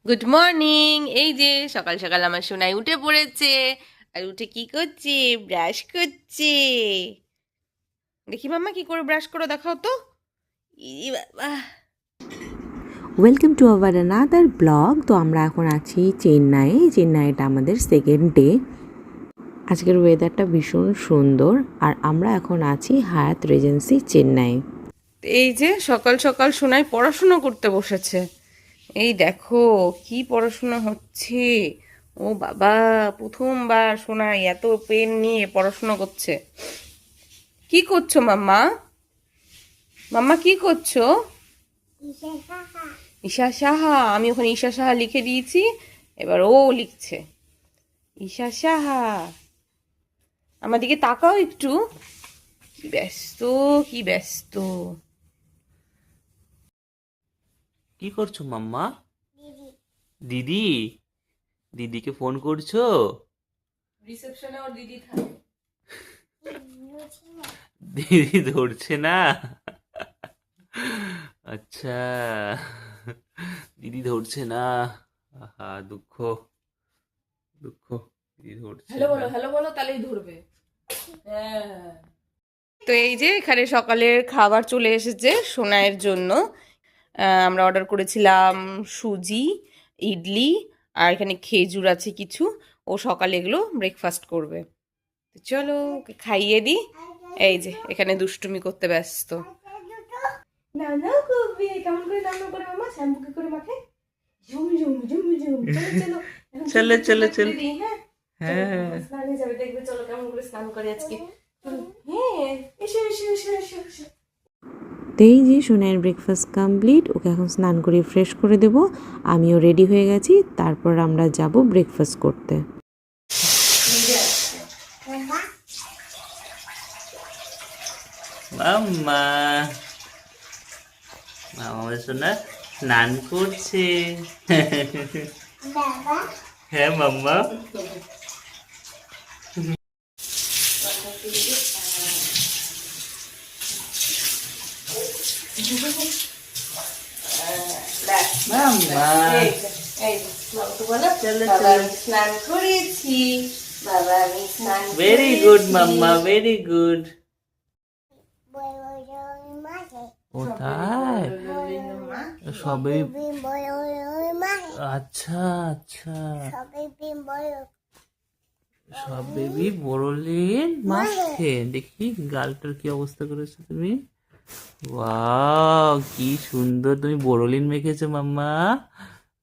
Good morning. এই যে সকাল সকাল আমার সোনাই উঠে পড়েছে। আর উঠে কি করছে? ব্রাশ করছে। দেখি মাম্মা কি করে ব্রাশ করে দেখাও তো। ই বাবা। Welcome to our another blog. তো আমরা এখন আছি চেন্নাইটা আমাদের সেকেন্ড ডে। আজকের ওয়েদারটা ভীষণ সুন্দর আর আমরা এখন আছি হায়াত রিজেন্সি চেন্নাই। এই যে সকাল সকাল সোনাই পড়াশোনা করতে বসেছে। এই দেখো কি পড়াশোনা হচ্ছে। ও বাবা, প্রথমবার সোনাই এত পেন নিয়ে পড়াশোনা করছে। কি করছো মাম্মা? মাম্মা কি করছো? ঈশা সাহা। আমি ওখানে ঈশা সাহা লিখে দিয়েছি, এবার ও লিখছে ঈশা সাহা। আমার দিকে তাকাও একটু। কি ব্যস্ত, কি ব্যস্ত। কি করছো মাম্মা? দিদি, দিদিকে ফোন করছো? রিসেপশনে ওর দিদি থাকে। দিদি ধরছে না? আচ্ছা, দিদি ধরছে না। আহা, দুঃখ দুঃখ, দিদি ধরছে হ্যালো বলো, না। হ্যালো বলো, তাহলেই ধরবে। হ্যাঁ। তো এই যে এখানে সকালের খাবার চলে এসেছে সোনাইয়ের জন্য। আমরা অর্ডার করেছিলাম সুজি, ইডলি, আর এখানে খেজুর আছে কিছু। ও সকালে এগুলো ব্রেকফাস্ট করবে। তো চলো ওকে খাইয়ে দিই। এই যে এখানে দুষ্টুমি করতে ব্যস্ত। নানা করবে, কেমন করে রান্না করে মামা? শ্যাম্পু কি করে মাখে? ঝুম ঝুম ঝুম ঝুম। চলো চলো, এখন চলো চলো চলো চলো। দিই। হ্যাঁ হ্যাঁ, স্নানে যাবে, দেখবে। চলো কেমন করে স্নান করে আজকে। চলো। হ্যাঁ, এসো এসো এসো এসো এসো। তো এই যে সোনাইয়ের ব্রেকফাস্ট কমপ্লিট, ওকে এখন স্নান করে ফ্রেশ করে দেব। আমিও রেডি হয়ে গেছি, তারপর আমরা যাব ব্রেকফাস্ট করতে। মাম্মা, মামা সোনা স্নান করছে। হ্যাঁ মাম্মা। মাম্মা, চলো চলো। স্নান করেছি বাবা, আমি স্নান ভেরি গুড মাম্মা, ভেরি গুড। ও তাই? সবে আচ্ছা আচ্ছা, সব বেবি বোরোলিন মাখে। দেখি গালটার কি অবস্থা করেছো তুমি। ওয়াও, কি সুন্দর তুমি বোরোলিন মেখেছো মাম্মা।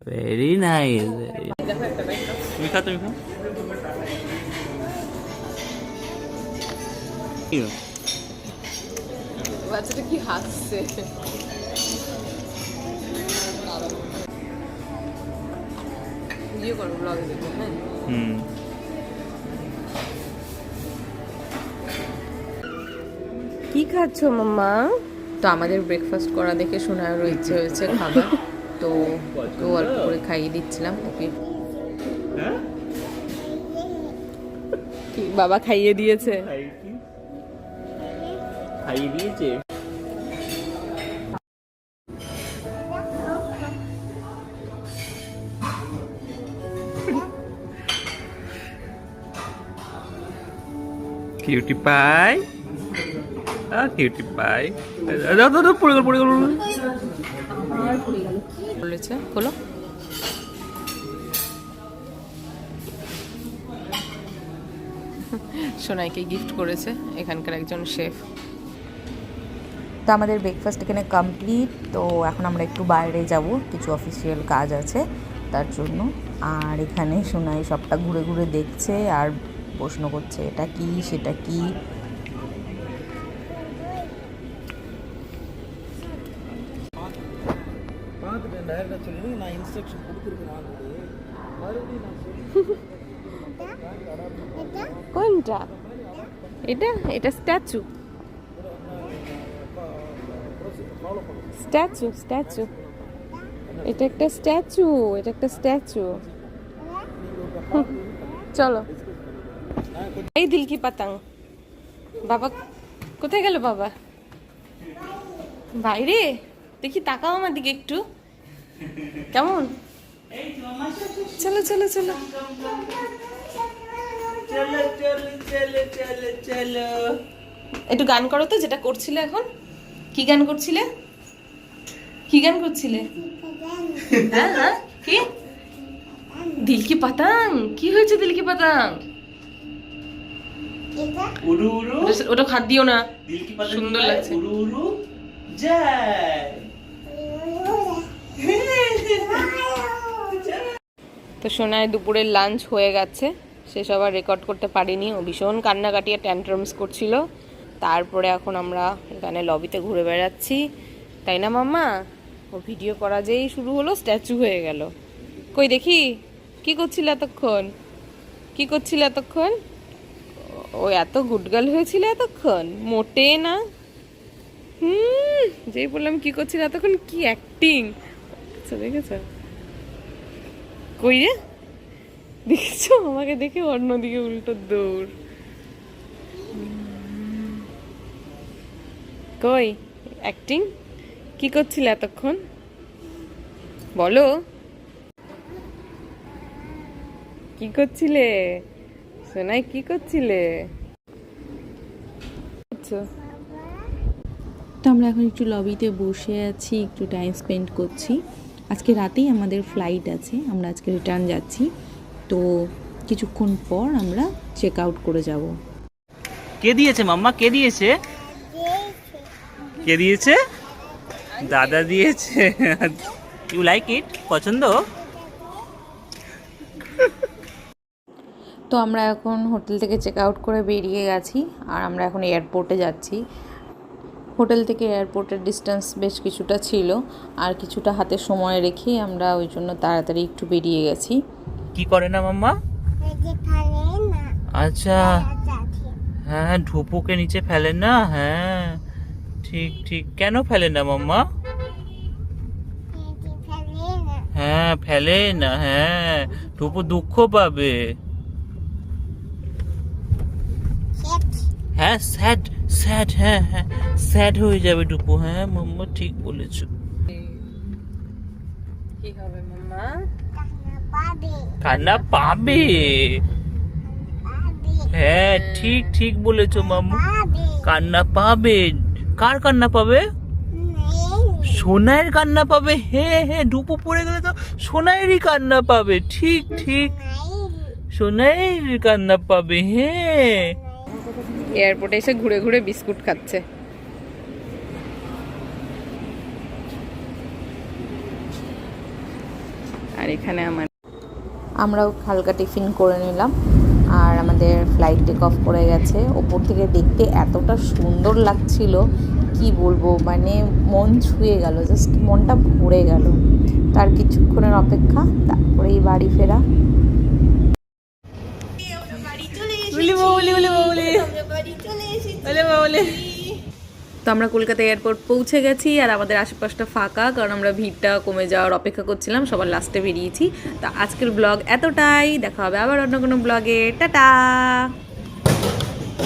Very nice. তুমি খা, তুমি খা। বাচ্চাটা কি হাসছে। ভিডিও করো, ব্লগে দেখো। হ্যাঁ, হুম। কি খাচ্ছো মাম্মা? তো আমাদের ব্রেকফাস্ট করা দেখে সোনারও ইচ্ছে হয়েছে খাবার। তো ওকেও অল্প করে খাইয়ে দিচ্ছিলাম ওকে। কি বাবা খাইয়ে দিয়েছে? খাইয়ে দিয়েছে। Cutie pie, cutie pie. দাও দাও দাও, পড়ে গেল পড়ে গেল। বলেছে হলো। সোনাইকে গিফট করেছে এখানকার একজন শেফ। তো আমাদের ব্রেকফাস্ট এখানে কমপ্লিট। তো এখন আমরা একটু বাইরে যাব, কিছু অফিসিয়াল কাজ আছে তার জন্য। আর এখানে সোনাই সবটা ঘুরে ঘুরে দেখছে আর প্রশ্ন করছে এটা কি সেটা কি। কোনটা? এটা এটা স্ট্যাচু, স্ট্যাচু স্ট্যাচু। এটা একটা স্ট্যাচু, এটা একটা স্ট্যাচু। চলো। এই দিল কি পাতাং। বাবা কোথায় গেল? বাবা বাইরে। দেখি তাকাও আমার দিকে একটু। কেমন? চলো চলো চলো। চলো চলো চলো চলো চলো। একটু গান করো তো, যেটা করছিলে এখন। কি গান করছিলে? কি গান করছিলে? হ্যাঁ হ্যাঁ, কি? দিল কি পাতাং? কি হয়েছে দিল কি পাতাং? উড়ু উড়ু, ওটা হাত দিও না, দিল কি পাতা সুন্দর লাগছে। উড়ু উড়ু যায়। তো সোনায় দুপুরের লাঞ্চ হয়ে গেছে, সেসব আর রেকর্ড করতে পারিনি। ও ভীষণ কান্নাকাটি আর ট্যান্ট্রামস করছিল। তারপরে এখন আমরা এখানে লবিতে ঘুরে বেড়াচ্ছি, তাই না মাম্মা? ও ভিডিও করা যেই শুরু হলো স্ট্যাচু হয়ে গেল। কই দেখি, কি করছিল এতক্ষণ? কি করছিল এতক্ষণ? ও এত গুড গার্ল হয়েছিল এতক্ষণ? মোটে না। যেই বললাম কি করছিল এতক্ষণ, কি অ্যাক্টিং দেখেছো? কই রে, দেখেছো? আমাকে দেখে অন্যদিকে উল্টো দৌড়। কই অ্যাক্টিং? কি করছিলে এতক্ষণ বলো? কি করছিলে সোনাই, কি করছিলে? তো আমরা এখন একটু লবিতে বসে আছি, একটু টাইম স্পেন্ড করছি। আজকে রাতেই আমাদের ফ্লাইট আছে, আমরা আজকে রিটার্ন যাচ্ছি। তো কিছুক্ষণ পর আমরা চেক আউট করে যাব। কে দিয়েছে মাম্মা? কে দিয়েছে? কে দিয়েছে? দাদা দিয়েছে। You like it? পছন্দ? তো আমরা এখন হোটেল থেকে চেক আউট করে বেরিয়ে গেছি, আর আমরা এখন এয়ারপোর্টে যাচ্ছি। হোটেল থেকে এয়ারপোর্টের ডিস্টেন্স বেশ কিছুটা ছিল, আর কিছুটা হাতে সময় রেখে আমরা ওই জন্য তাড়াতাড়ি একটু বেরিয়ে গেছি। কি করে না মাম্মা? আচ্ছা, হ্যাঁ ঢুপুকে নিচে ফেলেন না। হ্যাঁ ঠিক ঠিক, কেন ফেলেন না মাম্মা? হ্যাঁ ফেলে না, হ্যাঁ ঢুপু দুঃখ পাবে। হ্যাঁ স্যাড স্যাড, হ্যাঁ হ্যাঁ স্যাড হয়ে যাবে ঢুপু। হ্যাঁ মাম্মা ঠিক বলেছো। কি হবে মাম্মা? কান্না পাবে। হ্যাঁ ঠিক ঠিক বলেছো মাম্মু, কান্না পাবে। কার কান্না পাবে? সোনাইয়ের কান্না পাবে। হ্যাঁ হ্যাঁ, ডুপু পড়ে গেলে তো সোনাইয়েরই কান্না পাবে। ঠিক ঠিক, সোনাইয়ের কান্না পাবে। হ্যাঁ এয়ারপোর্টে এসে ঘুরে ঘুরে বিস্কুট খাচ্ছে। আর এখানে আমরাও হালকা টিফিন করে নিলাম, আর আমাদের ফ্লাইট টেক অফ করে গেছে। ওপর থেকে দেখতে এতটা সুন্দর লাগছিল, কি বলবো, মানে মন ছুঁয়ে গেল, জাস্ট মনটা ভরে গেল। তার কিছুক্ষণের অপেক্ষা, তারপরেই বাড়ি ফেরা। তো আমরা কলকাতা এয়ারপোর্ট পৌঁছে গেছি, আর আমাদের আশেপাশটা ফাঁকা, কারণ আমরা ভিড়টা কমে যাওয়ার অপেক্ষা করছিলাম, সবার লাস্টে বেরিয়েছি। তো আজকের ব্লগ এতটাই, দেখা হবে আবার অন্য কোনো ব্লগে। টাটা।